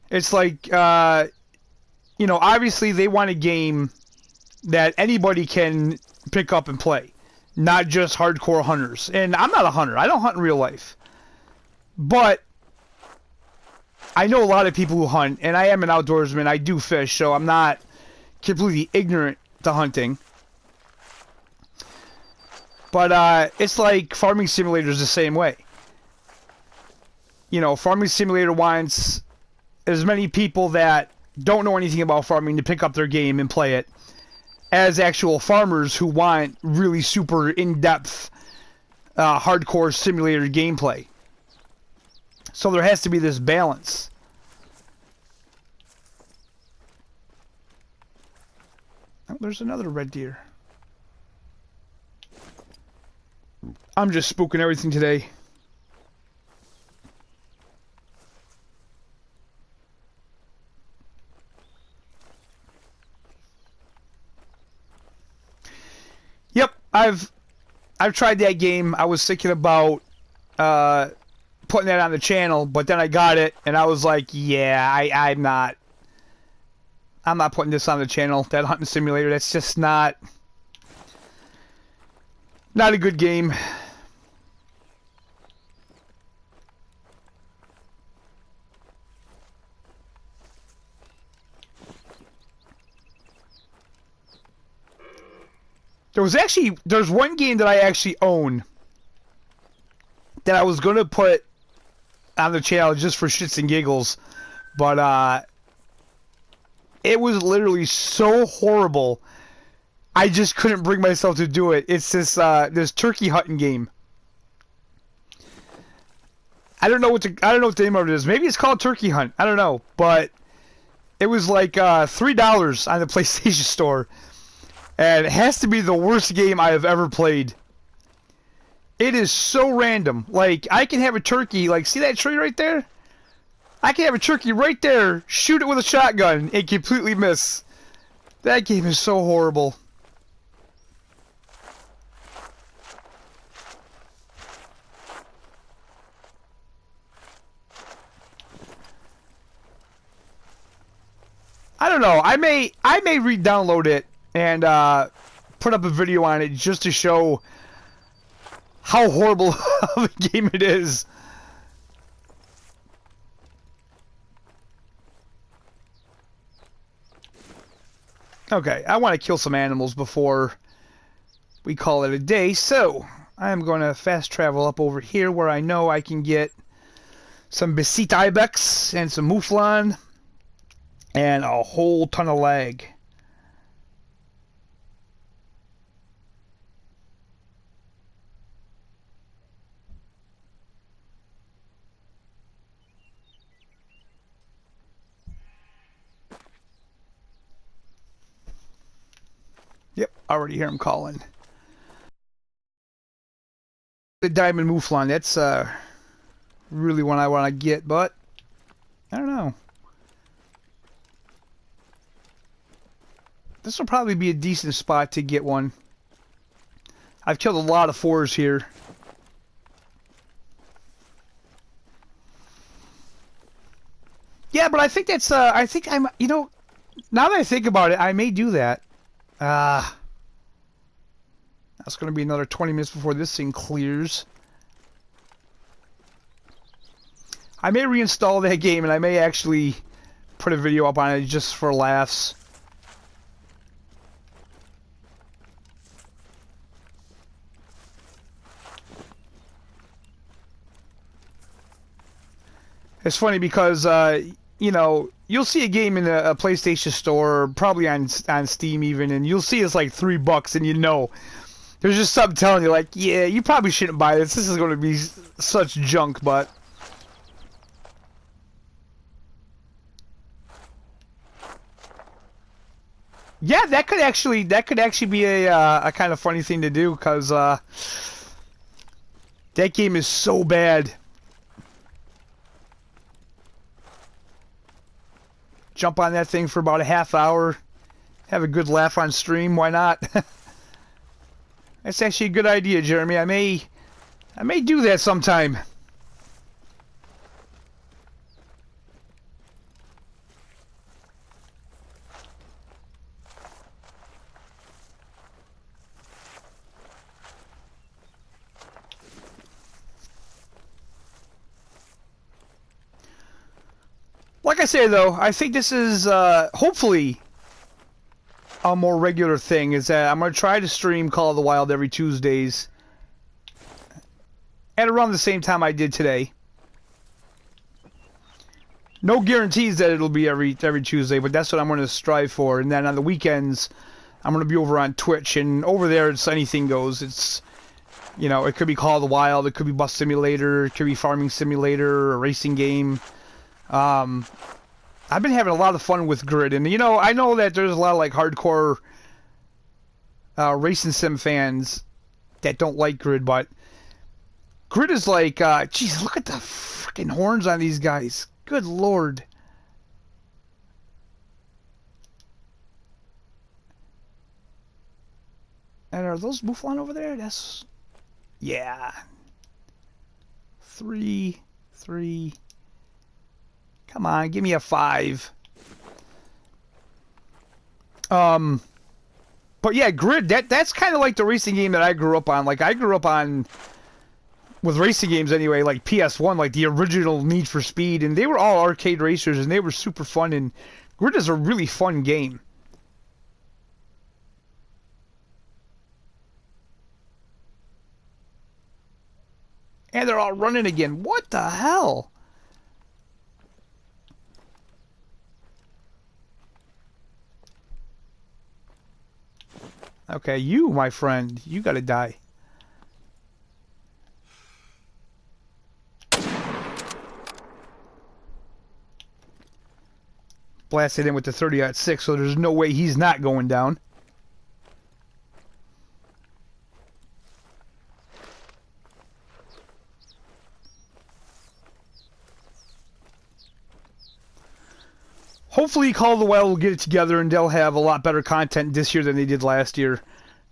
It's like, you know, obviously they want a game that anybody can pick up and play, not just hardcore hunters. And I'm not a hunter. I don't hunt in real life. But I know a lot of people who hunt, and I am an outdoorsman. I do fish, so I'm not completely ignorant to hunting. But it's like Farming Simulator is the same way. You know, Farming Simulator wants as many people that don't know anything about farming to pick up their game and play it as actual farmers who want really super in-depth, hardcore simulator gameplay. So there has to be this balance. Oh, there's another red deer. I'm just spooking everything today. Yep, I've tried that game. I was thinking about putting that on the channel, but then I got it and I was like, yeah, I'm not putting this on the channel. That hunting simulator, that's just not a good game. There's one game that I actually own that I was gonna put on the channel just for shits and giggles, but it was literally so horrible I just couldn't bring myself to do it. It's this turkey hunting game. I don't know what the name of it is. Maybe it's called Turkey Hunt. I don't know, but it was like $3 on the PlayStation Store. And it has to be the worst game I have ever played. It is so random. Like, I can have a turkey, like, see that tree right there? I can have a turkey right there, shoot it with a shotgun, and completely miss. That game is so horrible. I don't know. I may re-download it and put up a video on it just to show how horrible of a game it is. Okay, I want to kill some animals before we call it a day, so I'm going to fast travel up over here where I know I can get some Besit Ibex and some Mouflon and a whole ton of lag. Yep, I already hear him calling. The Diamond Mouflon, that's really one I want to get, but I don't know. This will probably be a decent spot to get one. I've killed a lot of fours here. Yeah, but I think that's I think I'm, you know, now that I think about it, I may do that. That's going to be another 20 minutes before this thing clears. I may reinstall that game and I may actually put a video up on it just for laughs. It's funny because, you know, you'll see a game in a PlayStation Store, probably on Steam even, and you'll see it's like $3 and you know. There's just something telling you, like, yeah, you probably shouldn't buy this. This is going to be such junk, but... Yeah, that could actually be a kind of funny thing to do, because that game is so bad. Jump on that thing for about a half hour, have a good laugh on stream. Why not? That's actually a good idea, Jeremy. I may do that sometime. Like I say, though, I think this is hopefully a more regular thing. Is that I'm going to try to stream Call of the Wild every Tuesdays at around the same time I did today. No guarantees that it'll be every Tuesday, but that's what I'm going to strive for. And then on the weekends, I'm going to be over on Twitch, and over there, it's anything goes. It's, you know, it could be Call of the Wild, it could be Bus Simulator, it could be Farming Simulator, a racing game. I've been having a lot of fun with Grid, and you know, I know that there's a lot of like hardcore racing sim fans that don't like Grid, but Grid is like, geez, look at the freaking horns on these guys. Good Lord. And are those Mouflon over there? That's... yeah. 3. Come on, give me a 5. But yeah, Grid, that's kind of like the racing game that I grew up on. Like, I grew up on... with racing games anyway, like PS1, like the original Need for Speed, and they were all arcade racers, and they were super fun, and Grid is a really fun game. And they're all running again. What the hell? Okay, you, my friend, you gotta die. Blasted in with the 30-06, so there's no way he's not going down. Hopefully Call of the Wild will get it together and they'll have a lot better content this year than they did last year.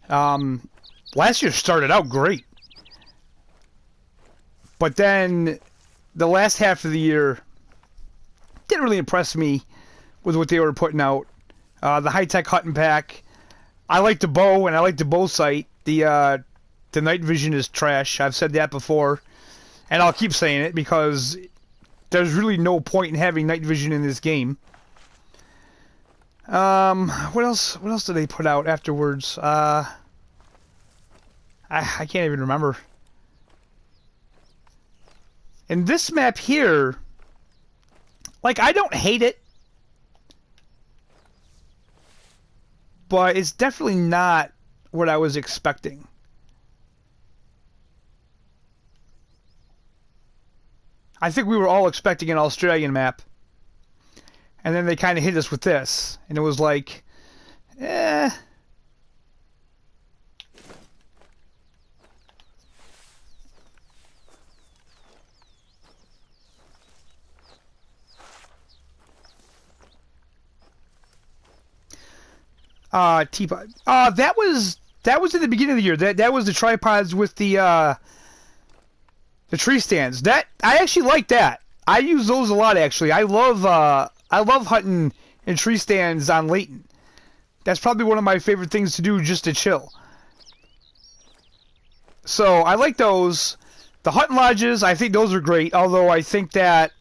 Last year started out great. But then the last half of the year didn't really impress me with what they were putting out. The high-tech hunting pack. I like the bow, and I like the bow sight. The night vision is trash. I've said that before. And I'll keep saying it because there's really no point in having night vision in this game. What else did they put out afterwards? I can't even remember. And this map here, like, I don't hate it, but it's definitely not what I was expecting. I think we were all expecting an Australian map. And then they kind of hit us with this. And it was like, eh. Teapot. That was in the beginning of the year. That was the tripods with the tree stands. That I actually like that. I use those a lot actually. I love hunting in tree stands on Layton. That's probably one of my favorite things to do just to chill. So I like those. The hunting lodges, I think those are great. Although I think that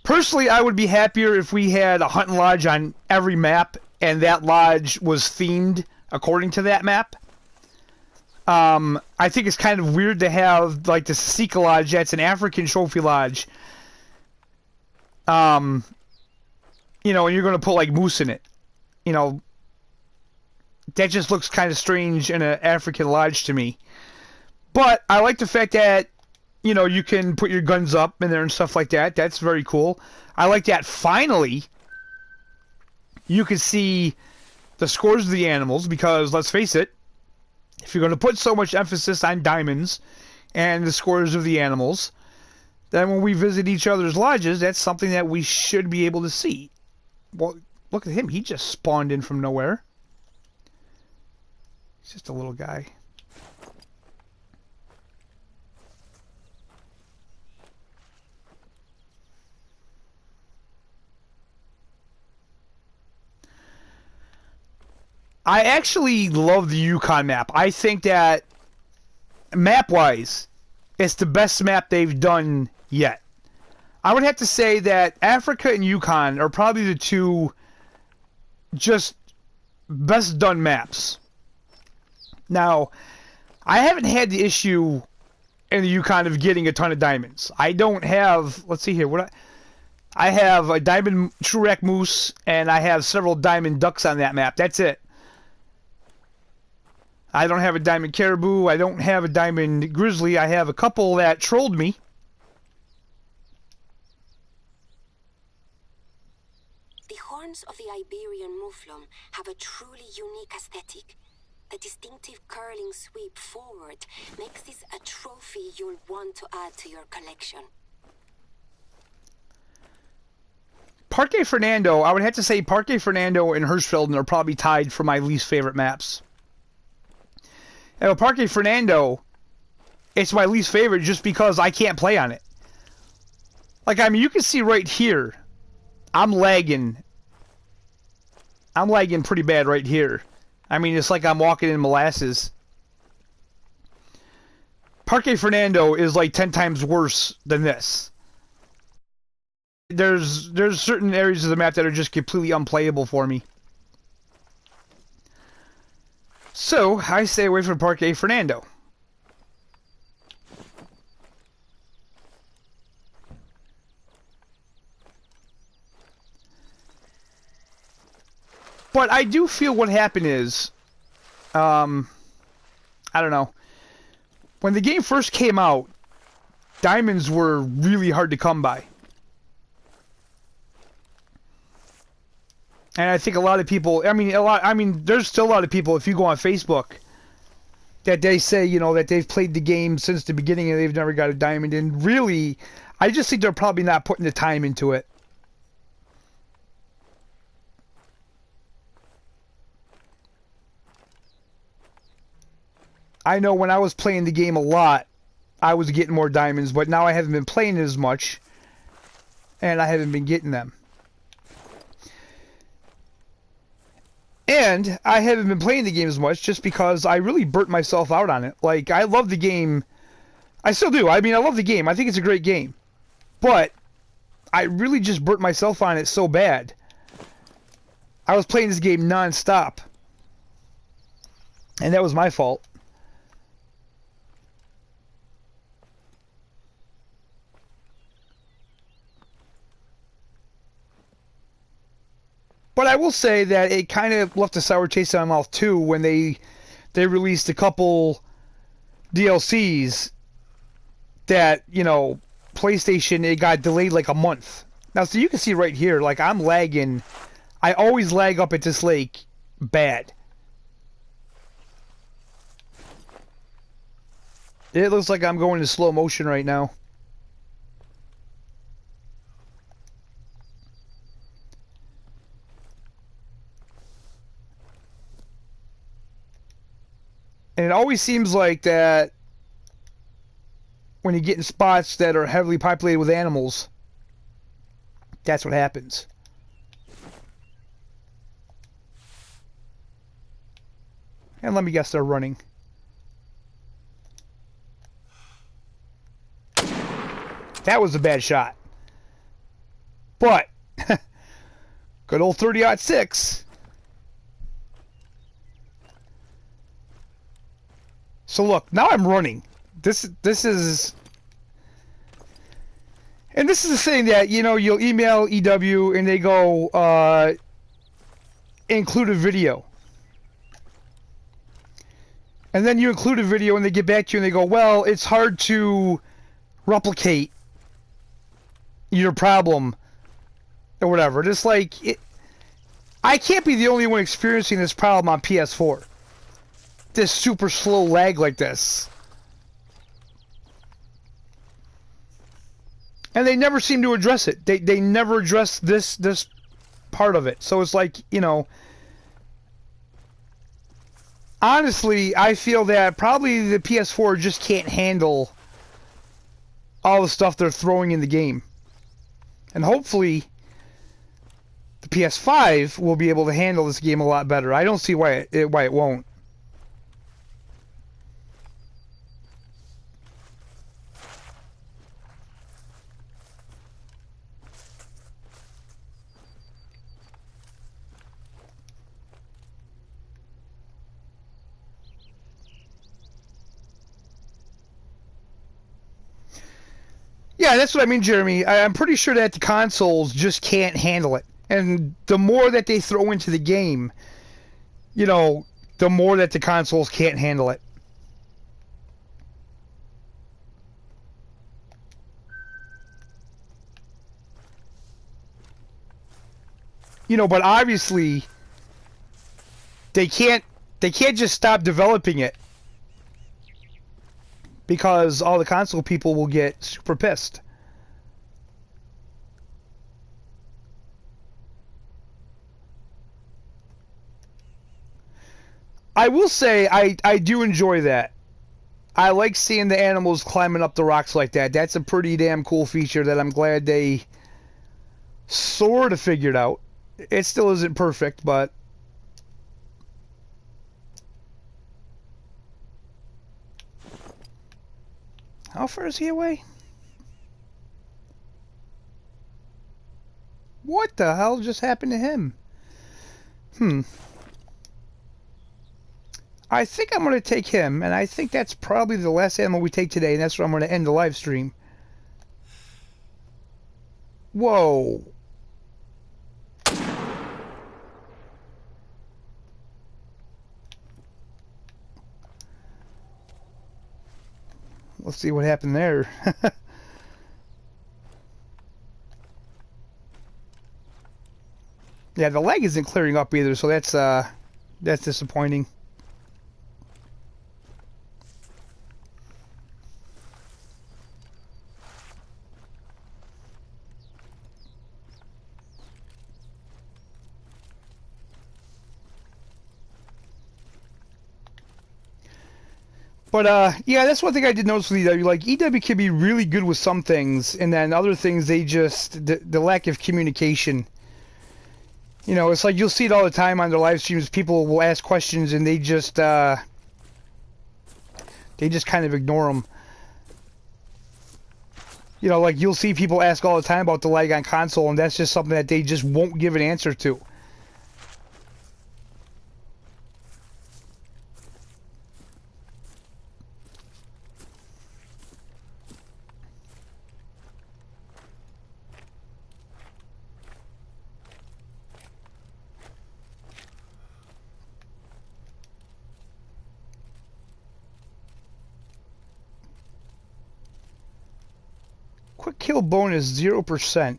personally, I would be happier if we had a hunting lodge on every map, and that lodge was themed according to that map. I think it's kind of weird to have, like, the Sika Lodge, that's an African trophy lodge. You know, and you're going to put, like, moose in it. You know, that just looks kind of strange in an African lodge to me. But I like the fact that, you know, you can put your guns up in there and stuff like that. That's very cool. I like that finally you can see the scores of the animals, because, let's face it, if you're going to put so much emphasis on diamonds and the scores of the animals, then when we visit each other's lodges, that's something that we should be able to see. Well, look at him. He just spawned in from nowhere. He's just a little guy. I actually love the Yukon map. I think that, map-wise, it's the best map they've done yet. I would have to say that Africa and Yukon are probably the two just best done maps. Now, I haven't had the issue in the Yukon of getting a ton of diamonds. I don't have, let's see here, I have a diamond Trurak moose, and I have several diamond ducks on that map. That's it. I don't have a diamond caribou. I don't have a diamond grizzly. I have a couple that trolled me. The horns of the Iberian mouflon have a truly unique aesthetic. The distinctive curling sweep forward makes this a trophy you'll want to add to your collection. Parque Fernando, I would have to say Parque Fernando and Hirschfelden are probably tied for my least favorite maps. And Parque Fernando, it's my least favorite just because I can't play on it. Like, I mean, you can see right here, I'm lagging. I'm lagging pretty bad right here. I mean, it's like I'm walking in molasses. Parque Fernando is like 10 times worse than this. There's certain areas of the map that are just completely unplayable for me. So, I stay away from Parque Fernando. But I do feel what happened is, I don't know. When the game first came out, diamonds were really hard to come by. And I think a lot of people, there's still a lot of people, if you go on Facebook, that they say, you know, that they've played the game since the beginning and they've never got a diamond. And really, I just think they're probably not putting the time into it. I know when I was playing the game a lot, I was getting more diamonds, but now I haven't been playing it as much, and I haven't been getting them. And I haven't been playing the game as much just because I really burnt myself out on it. Like, I love the game. I still do. I mean, I love the game. I think it's a great game. But I really just burnt myself on it so bad. I was playing this game non-stop. And that was my fault. But I will say that it kind of left a sour taste in my mouth too when they released a couple DLCs that, you know, PlayStation, it got delayed like a month. Now, so you can see right here, like, I'm lagging. I always lag up at this lake bad. It looks like I'm going in slow motion right now. And it always seems like that when you get in spots that are heavily populated with animals, that's what happens. And let me guess, they're running. That was a bad shot. But, good old 30-06. So look, now I'm running. This is... And this is the thing that, you know, you'll email EW and they go, include a video. And then you include a video and they get back to you and they go, well, it's hard to replicate your problem or whatever. Just like, I can't be the only one experiencing this problem on PS4. This super slow lag like this. And they never seem to address it. They never address this part of it. So it's like, you know, honestly, I feel that probably the PS4 just can't handle all the stuff they're throwing in the game. And hopefully the PS5 will be able to handle this game a lot better. I don't see why it won't. Yeah, that's what I mean, Jeremy. I'm pretty sure that the consoles just can't handle it. And the more that they throw into the game, you know, the more that the consoles can't handle it. You know, but obviously they can't just stop developing it, because all the console people will get super pissed. I will say I do enjoy that. I like seeing the animals climbing up the rocks like that. That's a pretty damn cool feature that I'm glad they sort of figured out. It still isn't perfect, but how far is he away? What the hell just happened to him? I think I'm going to take him, and I think that's probably the last animal we take today, and that's where I'm going to end the live stream. Whoa. Let's see what happened there. Yeah, the leg isn't clearing up either, so that's disappointing. But yeah, that's one thing I did notice with EW. Like, EW can be really good with some things, and then other things they just the lack of communication. You know, it's like you'll see it all the time on their live streams. People will ask questions and they just kind of ignore them. You know, like you'll see people ask all the time about the lag on console, and that's just something that they just won't give an answer to. Quick kill bonus 0%.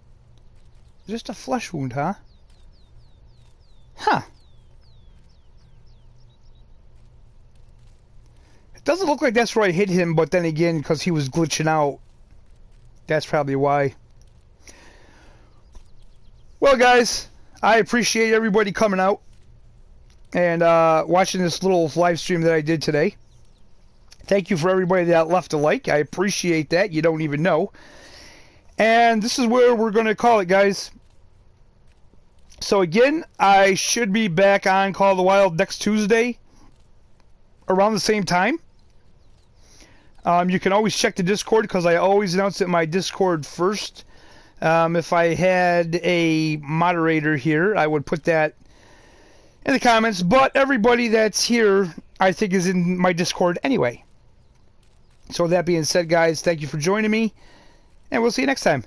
Just a flesh wound, huh? Huh. It doesn't look like that's where I hit him, but then again, because he was glitching out, that's probably why. Well, guys, I appreciate everybody coming out and watching this little live stream that I did today. Thank you for everybody that left a like. I appreciate that. You don't even know. And this is where we're going to call it, guys. So again, I should be back on Call of the Wild next Tuesday around the same time. You can always check the Discord, because I always announce it in my Discord first. If I had a moderator here, I would put that in the comments. But everybody that's here, I think, is in my Discord anyway. So with that being said, guys, thank you for joining me, and we'll see you next time.